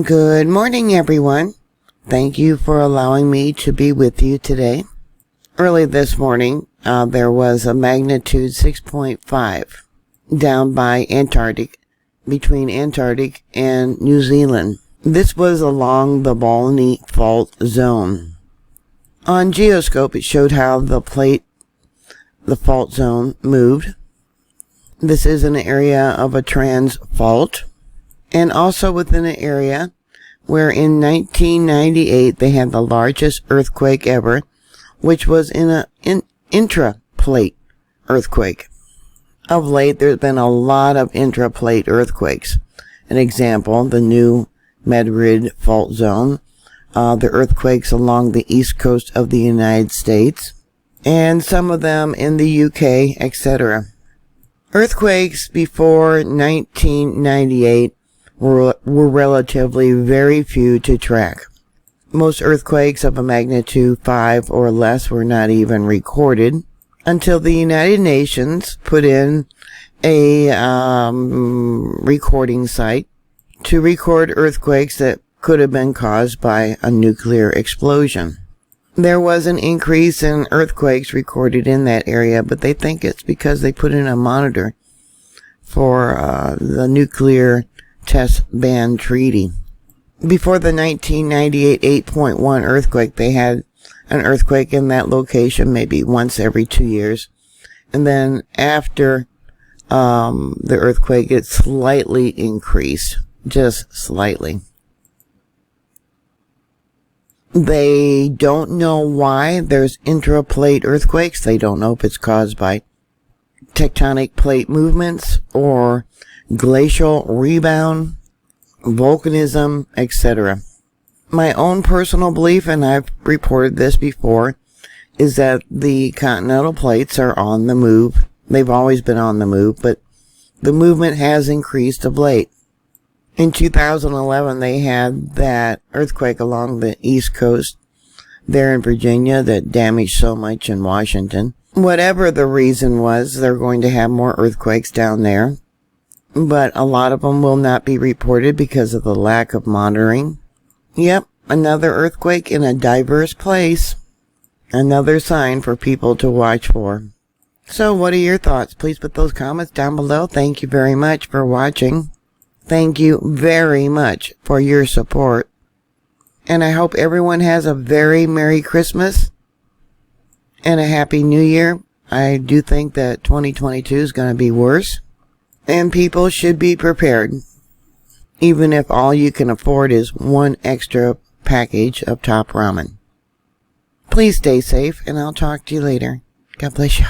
Good morning, everyone. Thank you for allowing me to be with you today. Early this morning, there was a magnitude 6.5 down by Antarctic, between Antarctic and New Zealand. This was along the Balleny Fault Zone. On Geoscope, it showed how the fault zone moved. This is an area of a trans fault, and also within an area where in 1998 they had the largest earthquake ever, which was in an intraplate earthquake. Of late, there's been a lot of intraplate earthquakes. An example, the new Madrid fault zone, the earthquakes along the east coast of the United States, and some of them in the UK, etc. Earthquakes before 1998 were relatively very few to track. Most earthquakes of a magnitude 5 or less were not even recorded until the United Nations put in a recording site to record earthquakes that could have been caused by a nuclear explosion. There was an increase in earthquakes recorded in that area, but they think it's because they put in a monitor for the nuclear test ban treaty. Before the 1998 8.1 earthquake, they had an earthquake in that location maybe once every 2 years. And then after the earthquake, it slightly increased, just slightly. They don't know why there's intraplate earthquakes. They don't know if it's caused by tectonic plate movements or glacial rebound, volcanism, etc. My own personal belief, and I've reported this before, is that the continental plates are on the move. They've always been on the move, but the movement has increased of late. In 2011, they had that earthquake along the East Coast there in Virginia that damaged so much in Washington. Whatever the reason was, they're going to have more earthquakes down there, but a lot of them will not be reported because of the lack of monitoring. Yep, another earthquake in a diverse place. Another sign for people to watch for. So what are your thoughts? Please put those comments down below. Thank you very much for watching. Thank you very much for your support. And I hope everyone has a very Merry Christmas and a Happy New Year. I do think that 2022 is going to be worse. And people should be prepared. Even if all you can afford is one extra package of top ramen. Please stay safe, and I'll talk to you later. God bless you.